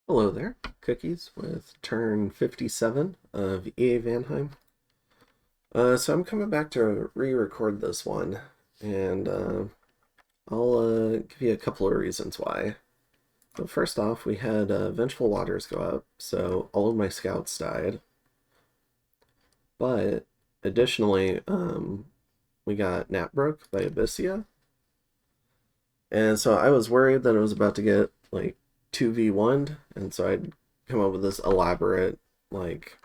Hello there, Cookies with turn 57 of EA Vanheim. So I'm coming back to re-record this one, and I'll give you a couple of reasons why. But first off, we had Vengeful Waters go up, so all of my scouts died. But additionally, we got Napbrook by Abyssia, and so I was worried that it was about to get like 2v1'd, and so I'd come up with this elaborate like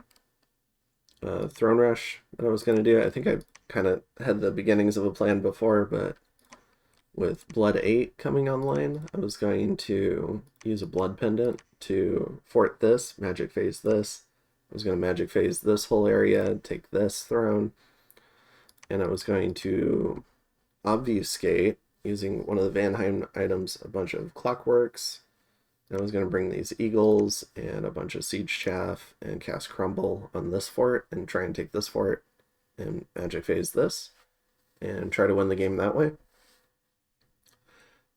Throne Rush that I was going to do. I think I kind of had the beginnings of a plan before, but with Blood 8 coming online, I was going to use a Blood Pendant to fort this, Magic Phase this. I was going to Magic Phase this whole area, take this throne, and I was going to obfuscate using one of the Vanheim items, a bunch of Clockworks. I was going to bring these Eagles and a bunch of Siege Chaff and cast Crumble on this fort and try and take this fort and Magic Phase this and try to win the game that way.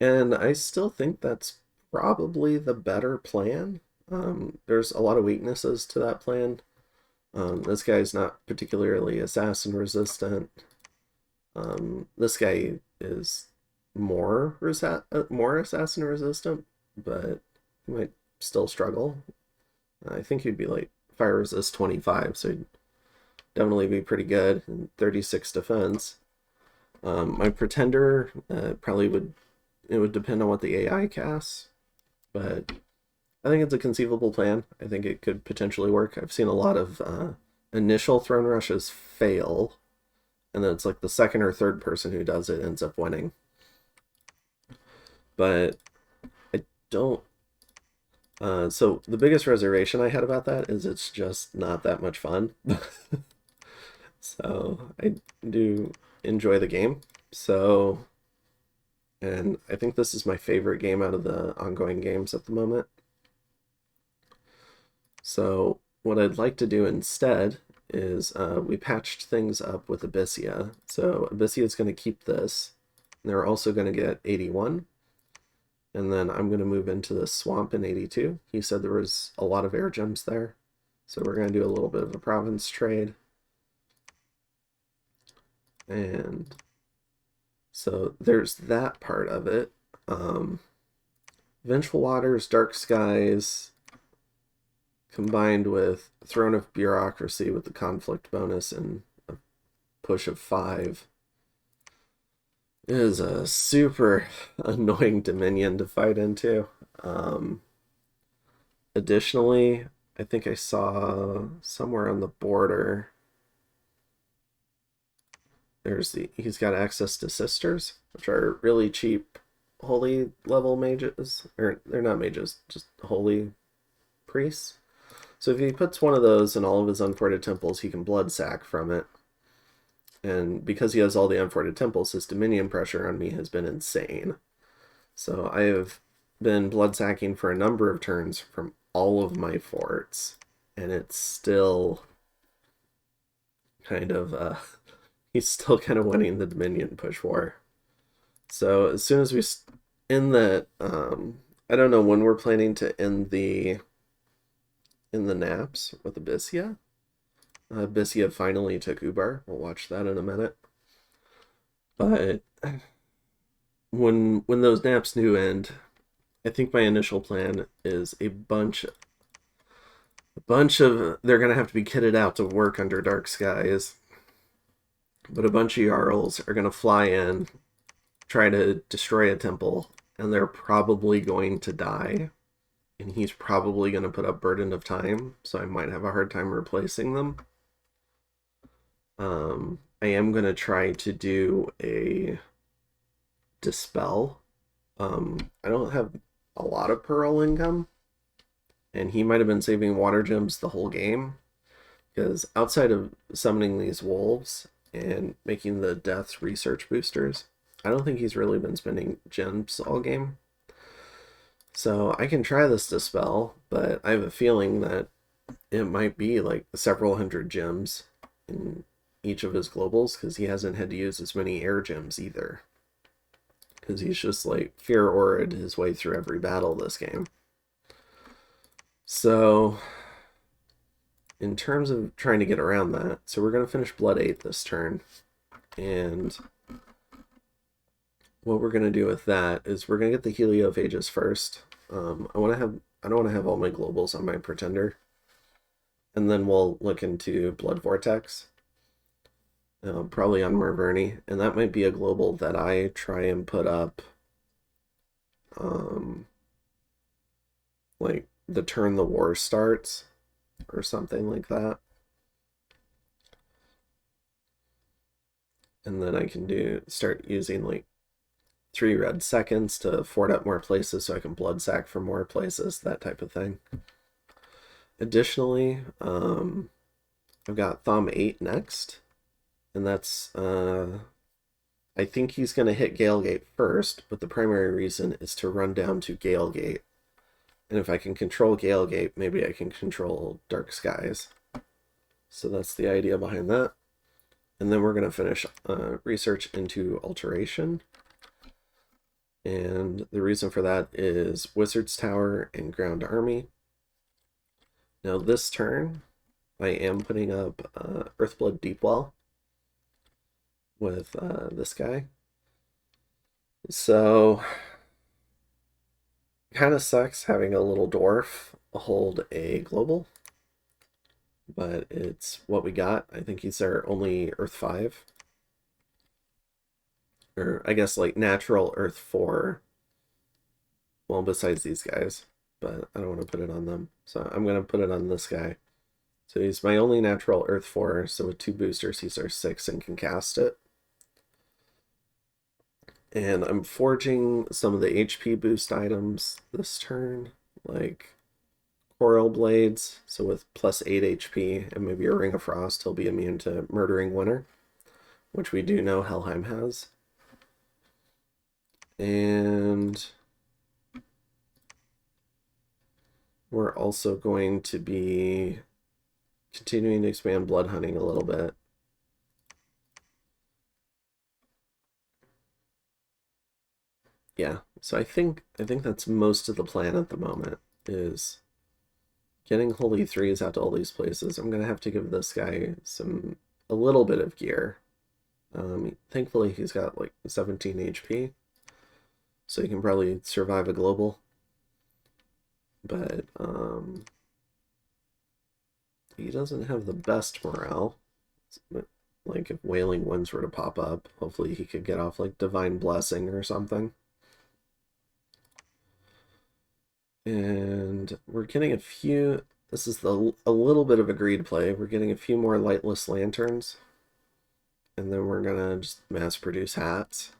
And I still think that's probably the better plan. There's a lot of weaknesses to that plan. This guy's not particularly assassin resistant. This guy is more assassin resistant, but he might still struggle. I think he'd be like fire resist 25, so he'd definitely be pretty good. And 36 defense. My pretender probably would depend on what the AI casts, but I think it's a conceivable plan. I think it could potentially work. I've seen a lot of initial throne rushes fail, and then it's like the second or third person who does it ends up winning. But I don't. So the biggest reservation I had about that is it's just not that much fun. So I do enjoy the game. So, and I think this is my favorite game out of the ongoing games at the moment. So what I'd like to do instead is we patched things up with Abyssia. So Abyssia is going to keep this. And they're also going to get 81. And then I'm going to move into the swamp in 82. He said there was a lot of air gems there. So we're going to do a little bit of a province trade. And so there's that part of it. Vengeful Waters, Dark Skies, combined with Throne of Bureaucracy with the conflict bonus and a push of 5 is a super annoying Dominion to fight into. Additionally, I think I saw somewhere on the border he's got access to sisters, which are really cheap holy level mages. Or they're not mages, just holy priests. So if he puts one of those in all of his unforted temples, he can blood sack from it. And because he has all the unforted temples, his dominion pressure on me has been insane. So I have been blood sacking for a number of turns from all of my forts, and it's still kind of he's still kind of winning the dominion push war. So as soon as we end that, I don't know when we're planning to end the naps with Abyssia. Abyssia finally took Ubar. We'll watch that in a minute. But when those naps do end, I think my initial plan is a bunch of they're gonna have to be kitted out to work under Dark Skies. But a bunch of Jarls are gonna fly in, try to destroy a temple, and they're probably going to die. And he's probably going to put up Burden of Time, so I might have a hard time replacing them. I am going to try to do a Dispel. I don't have a lot of Pearl income, and he might have been saving water gems the whole game, because outside of summoning these wolves and making the deaths research boosters, I don't think he's really been spending gems all game. So I can try this Dispel, but I have a feeling that it might be like several hundred gems in each of his globals, because he hasn't had to use as many air gems either. Because he's just like fear aurid his way through every battle this game. So, in terms of trying to get around that, so we're going to finish Blood 8 this turn. And what we're going to do with that is we're going to get the Heliophages first. I don't want to have all my globals on my Pretender. And then we'll look into Blood Vortex. Probably on Marverni. And that might be a global that I try and put up like the turn the war starts or something like that. And then I can start using like 3 red seconds to fort up more places so I can blood sack for more places, that type of thing. Additionally, I've got Thom 8 next, and that's, I think he's going to hit Galegate first, but the primary reason is to run down to Galegate. And if I can control Galegate, maybe I can control Dark Skies. So that's the idea behind that. And then we're going to finish research into Alteration. And the reason for that is Wizard's Tower and Ground Army. Now this turn, I am putting up Earthblood Deepwell with this guy. So, kind of sucks having a little dwarf hold a global, but it's what we got. I think he's our only Earth 5. Or I guess like natural Earth 4. Well, besides these guys, but I don't want to put it on them. So I'm going to put it on this guy. So he's my only natural Earth 4, so with 2 boosters, he's our 6 and can cast it. And I'm forging some of the HP boost items this turn, like Coral Blades, so with plus 8 HP, and maybe a Ring of Frost, he'll be immune to Murdering Winter, which we do know Helheim has. And we're also going to be continuing to expand Blood Hunting a little bit. Yeah, so I think that's most of the plan at the moment, is getting Holy Threes out to all these places. I'm gonna have to give this guy a little bit of gear. Thankfully he's got like 17 HP, so he can probably survive a global. But he doesn't have the best morale. Like if Wailing Winds were to pop up, hopefully he could get off like Divine Blessing or something. And we're getting a few, this is a little bit of a greed play. We're getting a few more Lightless Lanterns. And then we're gonna just mass produce hats.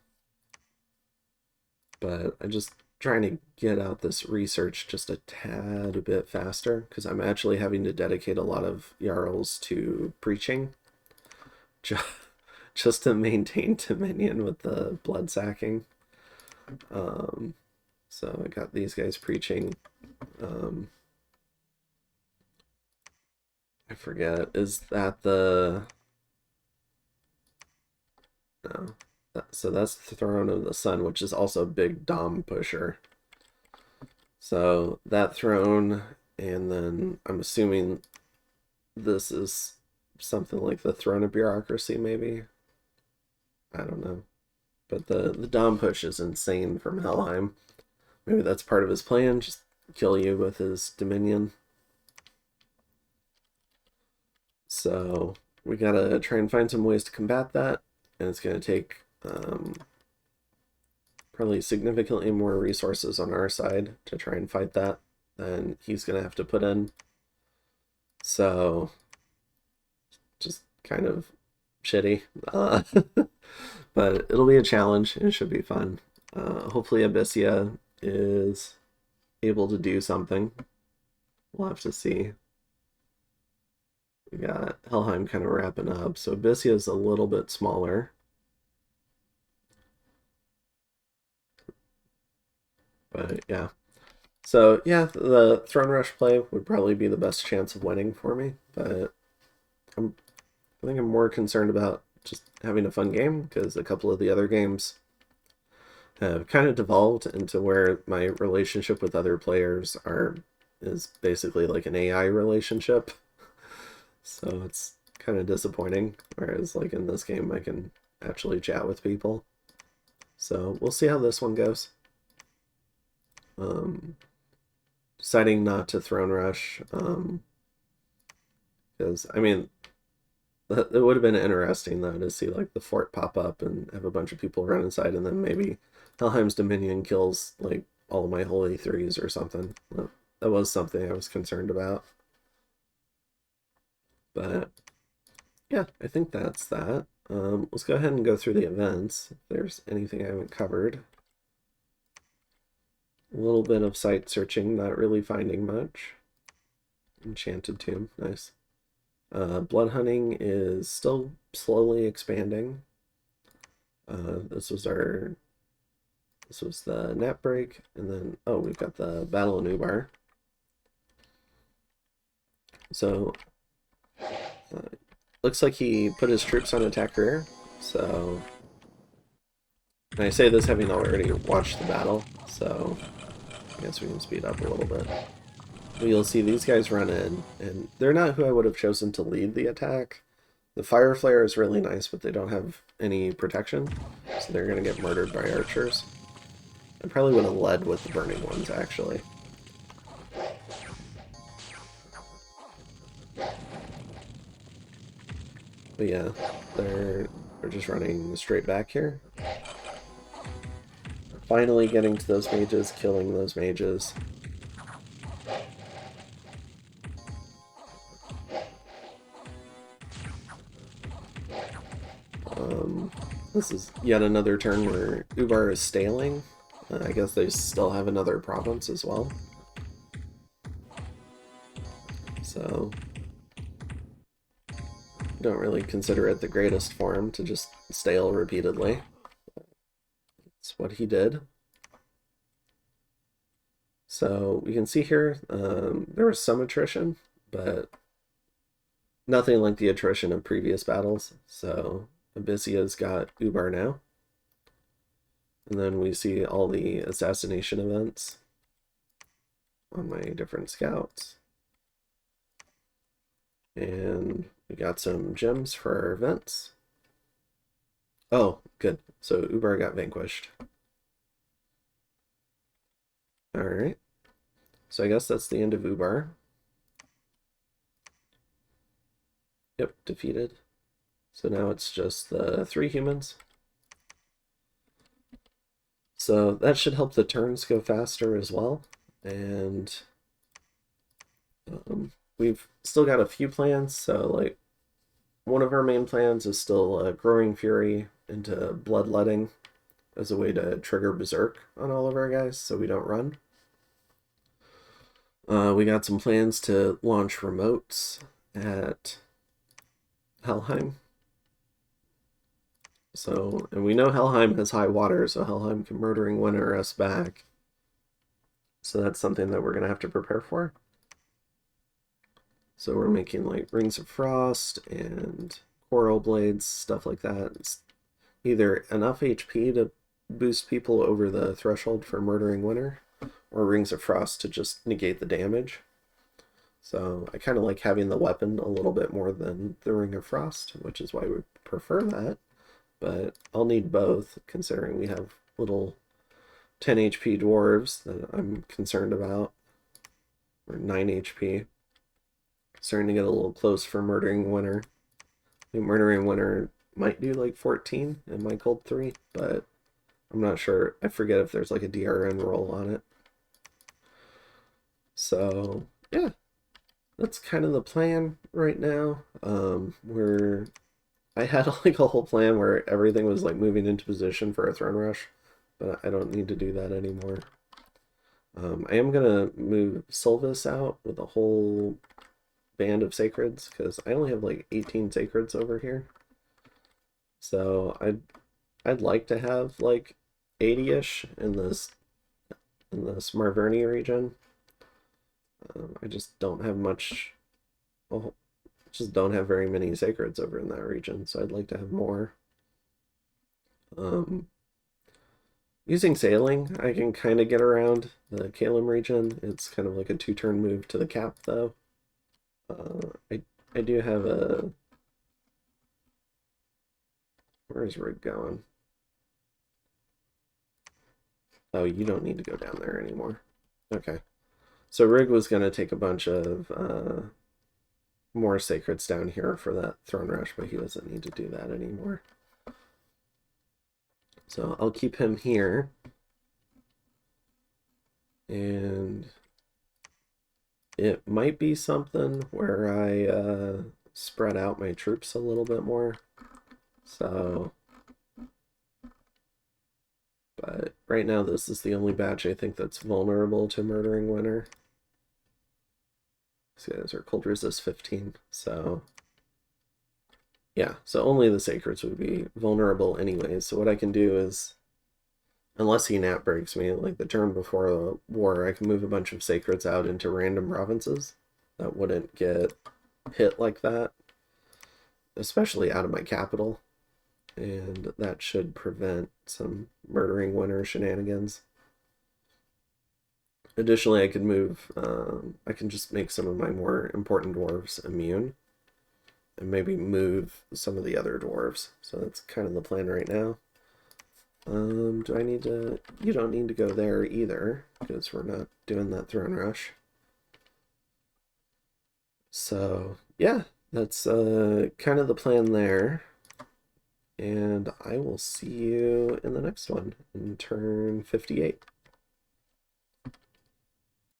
But I'm just trying to get out this research just a tad bit faster, because I'm actually having to dedicate a lot of Jarls to preaching. Just to maintain Dominion with the blood sacking. So I got these guys preaching. I forget. Is that the... No. So that's the Throne of the Sun, which is also a big Dom pusher. So that throne, and then I'm assuming this is something like the Throne of Bureaucracy, maybe? I don't know. But the Dom push is insane from Helheim. Maybe that's part of his plan, just kill you with his Dominion. So we gotta try and find some ways to combat that, and it's gonna take probably significantly more resources on our side to try and fight that than he's gonna have to put in. So just kind of shitty. But it'll be a challenge and it should be fun. Hopefully Abyssia is able to do something. We'll have to see. We got Helheim kind of wrapping up, so Abyssia is a little bit smaller. But yeah. So yeah, the Throne Rush play would probably be the best chance of winning for me, but I think I'm more concerned about just having a fun game, because a couple of the other games have kind of devolved into where my relationship with other players are is basically like an AI relationship. So it's kind of disappointing. Whereas like in this game, I can actually chat with people. So we'll see how this one goes. Deciding not to throne rush. Because I mean, it would have been interesting though to see like the fort pop up and have a bunch of people run inside, and then maybe Helheim's Dominion kills like all of my holy threes or something. That was something I was concerned about. But yeah, I think that's that. Let's go ahead and go through the events. If there's anything I haven't covered. A little bit of site searching, not really finding much. Enchanted Tomb, nice. Blood hunting is still slowly expanding. This was the nap break, and then we've got the Battle of Ubar. So looks like he put his troops on attack rear. So, and I say this having already watched the battle, so I guess we can speed up a little bit. But you'll see these guys run in, and they're not who I would have chosen to lead the attack. The Fire Flare is really nice, but they don't have any protection, so they're going to get murdered by archers. I probably would have led with the Burning Ones, actually. But yeah, they're just running straight back here. Finally getting to those mages, killing those mages. This is yet another turn where Ubar is staling. I guess they still have another province as well. So, don't really consider it the greatest form to just stale repeatedly. That's what he did. So we can see here there was some attrition, but nothing like the attrition of previous battles. So Abyssia's got Ubar now. And then we see all the assassination events on my different scouts. And we got some gems for our events. Oh, good. So Ubar got vanquished. Alright. So I guess that's the end of Ubar. Yep, defeated. So now it's just the 3 humans. So that should help the turns go faster as well. And we've still got a few plans. So like one of our main plans is still growing fury into bloodletting as a way to trigger berserk on all of our guys so we don't run. We got some plans to launch remotes at Helheim. So, and we know Helheim has high water, so Helheim can Murdering Winter us back. So that's something that we're going to have to prepare for. So we're making like Rings of Frost and Coral Blades, stuff like that. It's either enough HP to boost people over the threshold for Murdering Winter, or Rings of Frost to just negate the damage. So I kind of like having the weapon a little bit more than the Ring of Frost, which is why we prefer that. But I'll need both, considering we have little 10 HP dwarves that I'm concerned about. Or 9 HP. Starting to get a little close for Murdering Winter. I think Murdering Winter might do like 14 in my Cold 3, but I'm not sure. I forget if there's like a DRN roll on it. So, yeah. That's kind of the plan right now. I had like a whole plan where everything was like moving into position for a throne rush, but I don't need to do that anymore. I am gonna move Sylvis out with a whole band of sacreds because I only have like 18 sacreds over here. So I'd like to have like 80-ish in this Marverni region. I just don't have much. Well, just don't have very many sacreds over in that region, so I'd like to have more. Using sailing, I can kind of get around the Kalim region. It's kind of like a two-turn move to the cap, though. I do have a... Where's Rig going? Oh, you don't need to go down there anymore. Okay. So Rig was going to take a bunch of more sacreds down here for that throne rush, but he doesn't need to do that anymore. So I'll keep him here. And it might be something where I spread out my troops a little bit more. So, but right now this is the only batch I think that's vulnerable to Murdering Winter. These guys are cold resist 15, so yeah, so only the sacreds would be vulnerable anyways. So what I can do is, unless he nap breaks me, like the turn before the war, I can move a bunch of sacreds out into random provinces that wouldn't get hit like that, especially out of my capital. And that should prevent some Murdering Winter shenanigans. Additionally, I could move, I can just make some of my more important dwarves immune and maybe move some of the other dwarves. So that's kind of the plan right now. Do I need to... You don't need to go there either, because we're not doing that throne rush. So, yeah, that's kind of the plan there. And I will see you in the next one in turn 58.